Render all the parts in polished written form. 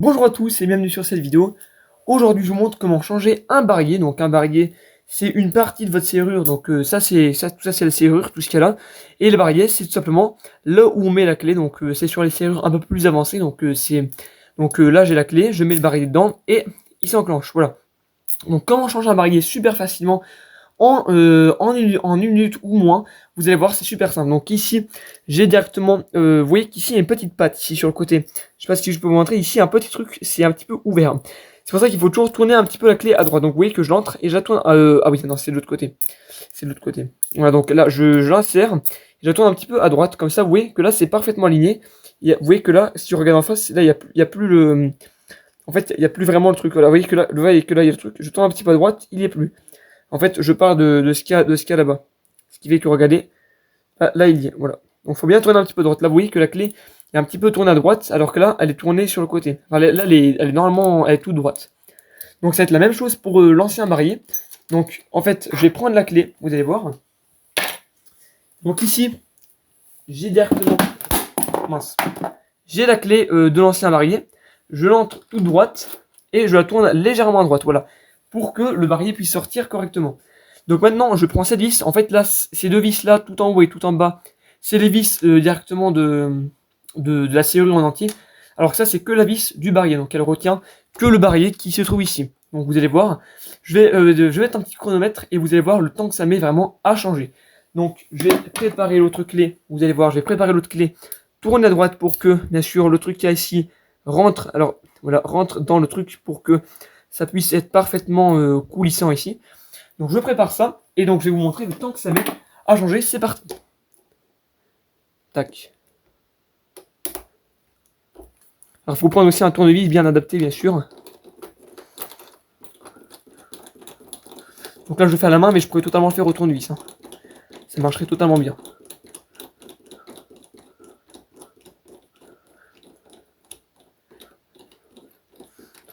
Bonjour à tous et bienvenue sur cette vidéo. Aujourd'hui, je vous montre comment changer un barillet. Donc un barillet, c'est une partie de votre serrure. Donc ça, tout ça, c'est la serrure, tout ce qu'il y a là. Et le barillet, c'est tout simplement là où on met la clé. Donc c'est sur les serrures un peu plus avancées. Donc là, j'ai la clé, je mets le barillet dedans et il s'enclenche. Voilà. Donc comment changer un barillet super facilement en une minute ou moins. Vous allez voir, c'est super simple. Donc ici, j'ai directement, vous voyez qu'ici, il y a une petite patte ici sur le côté. Je sais pas si je peux vous montrer, ici, un petit truc, c'est un petit peu ouvert. C'est pour ça qu'il faut toujours tourner un petit peu la clé à droite. Donc vous voyez que je l'entre et je la tourne, ah oui, non, c'est de l'autre côté. C'est de l'autre côté. Voilà, donc là, je l'insère, je la tourne un petit peu à droite, comme ça, vous voyez que là, c'est parfaitement aligné. Vous voyez que là, si je regarde en face, là, il y a plus le... En fait, il n'y a plus vraiment le truc. Voilà, vous voyez que là, il y a le truc. Je tourne un petit peu à droite, il n'y est plus. En fait, je parle de ce qu'il y a là-bas. Ce qui fait que, regardez, là, il y est, voilà. Donc, il faut bien tourner un petit peu à droite. Là, vous voyez que la clé est un petit peu tournée à droite, alors que là, elle est tournée sur le côté. Enfin, là, elle est normalement, elle est toute droite. Donc, ça va être la même chose pour l'ancien barillet. Donc, en fait, je vais prendre la clé, vous allez voir. Donc, ici, j'ai directement, mince, j'ai la clé de l'ancien barillet. Je l'entre toute droite et je la tourne légèrement à droite, voilà, pour que le barillet puisse sortir correctement. Donc maintenant, je prends cette vis. En fait, là, ces deux vis là, tout en haut et tout en bas, c'est les vis directement de la serrure en entier. Alors que ça, c'est que la vis du barillet. Donc elle retient que le barillet qui se trouve ici. Donc vous allez voir, je vais mettre un petit chronomètre et vous allez voir le temps que ça met vraiment à changer. Donc je vais préparer l'autre clé. Vous allez voir, je vais préparer l'autre clé. Tourne à droite pour que, bien sûr, le truc qu'il y a ici rentre. Alors voilà, rentre dans le truc pour que ça puisse être parfaitement coulissant ici. Donc je prépare ça, et donc je vais vous montrer le temps que ça met à changer, c'est parti. Tac. Alors il faut prendre aussi un tournevis bien adapté, bien sûr. Donc là je le fais à la main, mais je pourrais totalement le faire au tournevis. Ça marcherait totalement bien.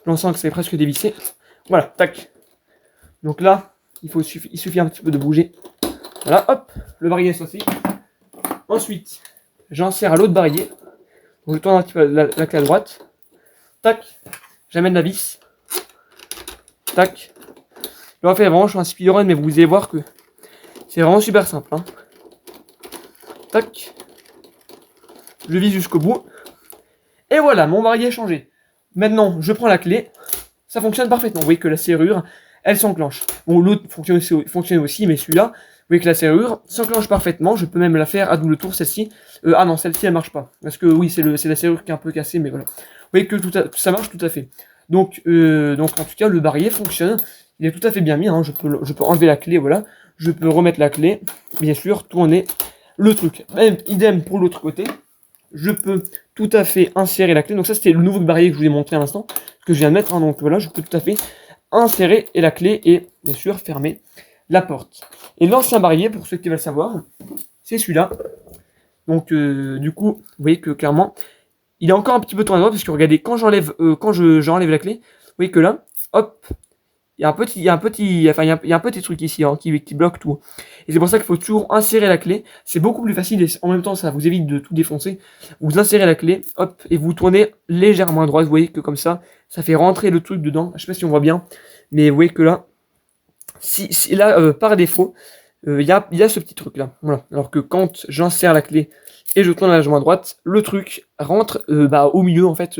On sent que c'est presque dévissé. Voilà, tac. Donc là, il suffit un petit peu de bouger. Voilà, hop, le barillet est sorti. Ensuite, j'insère à l'autre barillet. Donc je tourne un petit peu la clé à droite. Tac, j'amène la vis. Tac. Je vais faire vraiment, je suis un speedrun, mais vous allez voir que c'est vraiment super simple. Tac. Je vise jusqu'au bout. Et voilà, mon barillet est changé. Maintenant, je prends la clé. Ça fonctionne parfaitement. Vous voyez que la serrure, elle s'enclenche. Bon, l'autre fonctionne aussi, mais celui-là, vous voyez que la serrure s'enclenche parfaitement. Je peux même la faire à double tour, celle-ci. Ah non, celle-ci, elle marche pas. Parce que oui, c'est la serrure qui est un peu cassée, mais voilà. Vous voyez que ça marche tout à fait. Donc, en tout cas, le barillet fonctionne. Il est tout à fait bien mis. Je peux enlever la clé, voilà. Je peux remettre la clé. Bien sûr, tourner le truc. Même idem pour l'autre côté. Je peux tout à fait insérer la clé. Donc ça, c'était le nouveau barillet que je vous ai montré à l'instant, que je viens de mettre. Donc voilà, je peux tout à fait insérer la clé et bien sûr fermer la porte. Et l'ancien barillet, pour ceux qui veulent savoir, c'est celui-là. Donc du coup, vous voyez que clairement, il est encore un petit peu tourné à droite parce que regardez, quand j'enlève la clé, vous voyez que là, hop, il y a un petit truc ici qui bloque tout. Et c'est pour ça qu'il faut toujours insérer la clé. C'est beaucoup plus facile et en même temps ça vous évite de tout défoncer. Vous insérez la clé, hop, et vous tournez légèrement à droite. Vous voyez que comme ça fait rentrer le truc dedans. Je sais pas si on voit bien, mais vous voyez que là, là par défaut, il y a ce petit truc là. Voilà. Alors que quand j'insère la clé et je tourne légèrement à droite, le truc rentre au milieu en fait.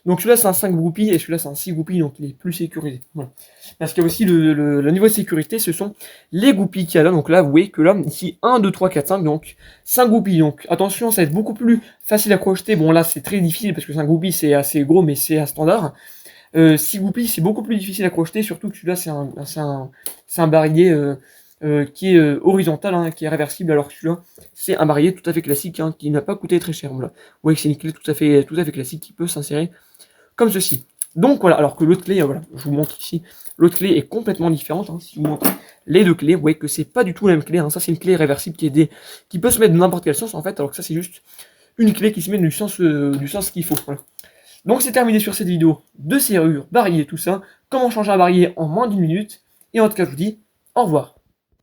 Donc celui-là c'est un 5 groupies et celui-là c'est un 6 groupies, donc il est plus sécurisé. Voilà. Parce qu'il y a aussi le niveau de sécurité, ce sont les groupies qu'il y a là. Donc là, vous voyez que là, ici 1, 2, 3, 4, 5, donc 5 groupies. Donc attention, ça va être beaucoup plus facile à crocheter. Bon là c'est très difficile parce que 5 groupies c'est assez gros, mais c'est à standard. 6 groupies c'est beaucoup plus difficile à crocheter, surtout que celui-là c'est un barillet qui est horizontal, qui est réversible, alors que celui-là c'est un barillet tout à fait classique qui n'a pas coûté très cher. Voilà. Vous voyez que c'est une clé tout à fait classique qui peut s'insérer comme ceci. Donc voilà, alors que l'autre clé, voilà, je vous montre ici, l'autre clé est complètement différente. Si je vous montre les deux clés, vous voyez que c'est pas du tout la même clé. Ça c'est une clé réversible qui peut se mettre de n'importe quel sens en fait, alors que ça c'est juste une clé qui se met du sens qu'il faut. Voilà. Donc c'est terminé sur cette vidéo de serrure, barillet, tout ça, comment changer un barillet en moins d'une minute. Et en tout cas je vous dis au revoir.